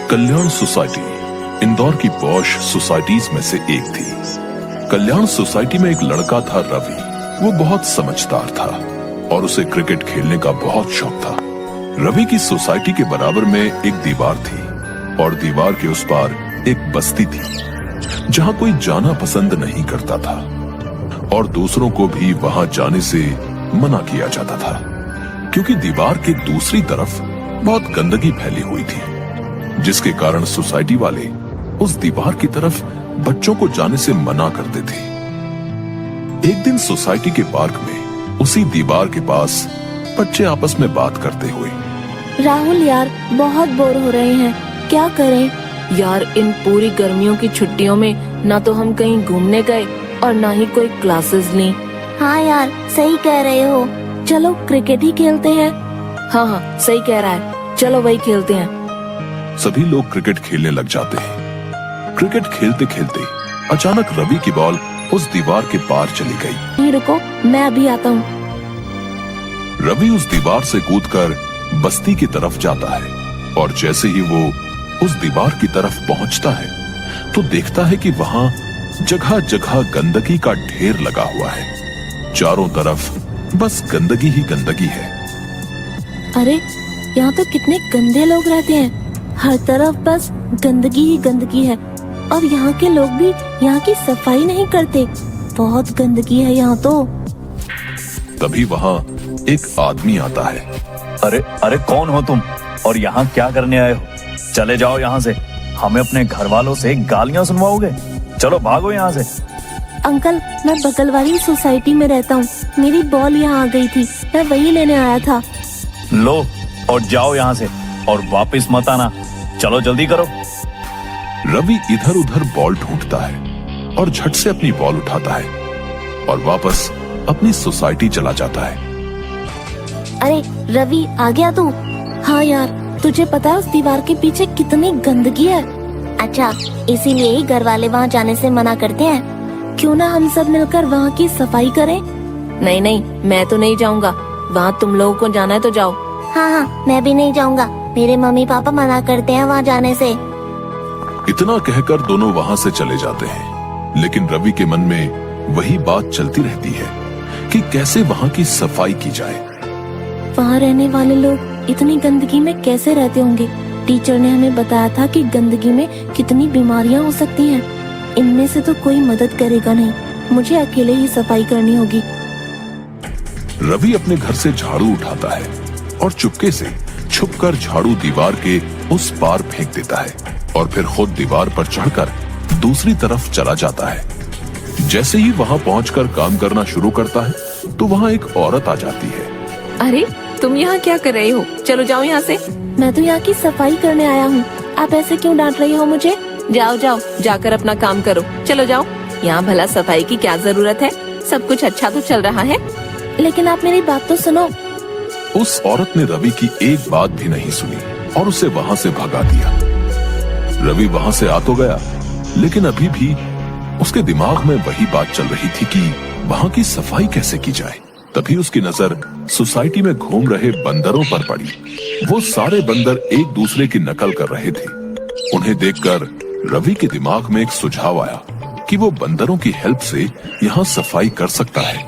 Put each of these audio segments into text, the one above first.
कल्याण society Indore की posh societies में से एक थी। कल्याण सोसाइटी में एक लड़का था रवि। वो बहुत समझदार था और उसे क्रिकेट खेलने का बहुत शौक था। रवि की सोसाइटी के बराबर में एक दीवार थी और दीवार के उस पार एक बस्ती थी जहां कोई जाना पसंद नहीं करता था और दूसरों को भी वहां जाने से मना किया जाता था क्योंकि दीवार के दूसरी तरफ बहुत गंदगी फैली हुई थी, जिसके कारण सोसाइटी वाले उस दीवार की तरफ बच्चों को जाने से मना करते थे। एक दिन सोसाइटी के पार्क में उसी दीवार के पास बच्चे आपस में बात करते हुए, राहुल यार बहुत बोर हो रहे हैं, क्या करें? यार इन पूरी गर्मियों की छुट्टियों में ना तो हम कहीं घूमने गए और ना ही कोई क्लासेस ली। हाँ यार सही कह रहे हो, चलो क्रिकेट ही खेलते हैं। हाँ सही कह रहा है, चलो वही खेलते हैं। सभी लोग क्रिकेट खेलने लग जाते हैं। क्रिकेट खेलते खेलते अचानक रवि की बॉल उस दीवार के पार चली गई। नहीं रुको, मैं अभी आता हूँ। रवि उस दीवार से कूदकर बस्ती की तरफ जाता है और जैसे ही वो उस दीवार की तरफ पहुंचता है तो देखता है कि वहां जगह जगह गंदगी का ढेर लगा हुआ है। चारों तरफ बस गंदगी ही गंदगी है। अरे यहाँ तो कितने गंदे लोग रहते हैं, हर तरफ बस गंदगी ही गंदगी है और यहाँ के लोग भी यहाँ की सफाई नहीं करते, बहुत गंदगी है यहाँ तो। तभी वहां एक आदमी आता है। अरे अरे कौन हो तुम और यहाँ क्या करने आए हो? चले जाओ यहाँ से, हमें अपने घर वालों से गालियाँ सुनवाओगे? चलो भागो यहाँ से। अंकल मैं बगल वाली सोसाइटी में रहता हूँ, मेरी बॉल यहाँ आ गई थी, मैं वही लेने आया था। लो और जाओ यहाँ से और वापस मत आना, चलो जल्दी करो। रवि इधर उधर बॉल ढूंढता है और झट से अपनी बॉल उठाता है और वापस अपनी सोसाइटी चला जाता है। अरे रवि आ गया तू? हाँ यार तुझे पता है उस दीवार के पीछे कितनी गंदगी है। अच्छा इसीलिए ही घर वाले वहाँ जाने से मना करते हैं। क्यों ना हम सब मिलकर वहाँ की सफाई करें? नहीं नहीं मैं तो नहीं जाऊँगा, वहाँ तुम लोगों को जाना है तो जाओ। हाँ मैं भी नहीं जाऊँगा, मेरे मम्मी पापा मना करते हैं वहाँ जाने से। इतना कहकर दोनों वहां से चले जाते हैं, लेकिन रवि के मन में वही बात चलती रहती है कि कैसे वहां की सफाई की जाए। वहाँ रहने वाले लोग इतनी गंदगी में कैसे रहते होंगे? टीचर ने हमें बताया था कि गंदगी में कितनी बीमारियां हो सकती हैं। इनमें से तो कोई मदद करेगा नहीं, मुझे अकेले ही सफाई करनी होगी। रवि अपने घर से झाड़ू उठाता है और चुपके से छुपकर झाड़ू दीवार के उस पार फेंक देता है और फिर खुद दीवार पर चढ़कर दूसरी तरफ चला जाता है। जैसे ही वहां पहुंचकर काम करना शुरू करता है तो वहां एक औरत आ जाती है। अरे तुम यहाँ क्या कर रहे हो? चलो जाओ यहाँ से। मैं तो यहाँ की सफाई करने आया हूँ, आप ऐसे क्यों डांट रही हो मुझे? जाओ जाओ जाकर अपना काम करो, चलो जाओ। यहाँ भला सफाई की क्या जरूरत है, सब कुछ अच्छा तो चल रहा है। लेकिन आप मेरी बात तो सुनो। उस औरत ने रवि की एक बात भी नहीं सुनी और उसे वहां से भगा दिया। रवि वहां से आ तो गया, लेकिन अभी भी उसके दिमाग में वही बात चल रही थी कि वहां की सफाई कैसे की जाए। तभी उसकी नजर सोसाइटी में घूम रहे बंदरों पर पड़ी। वो सारे बंदर एक दूसरे की नकल कर रहे थे। उन्हें देखकर रवि के दिमाग में एक सुझाव आया कि वो बंदरों की हेल्प से यहाँ सफाई कर सकता है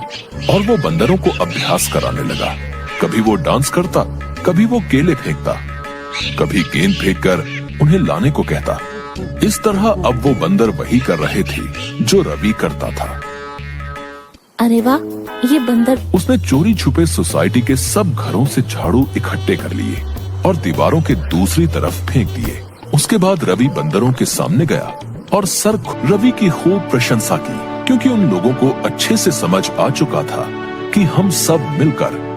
और वो बंदरों को अभ्यास कराने लगा। कभी वो डांस करता, कभी वो केले फेंकता, कभी गेंद फेंककर उन्हें लाने को कहता। इस तरह अब वो बंदर वही कर रहे थे जो रवि करता था। अरे वाह, ये बंदर। उसने चोरी छुपे सोसाइटी के सब घरों से झाड़ू इकट्ठे कर लिए और दीवारों के दूसरी तरफ फेंक दिए। उसके बाद रवि बंदरों के सामने गया और रवि की खूब प्रशंसा की, क्योंकि उन लोगों को अच्छे से समझ आ चुका था कि हम सब मिलकर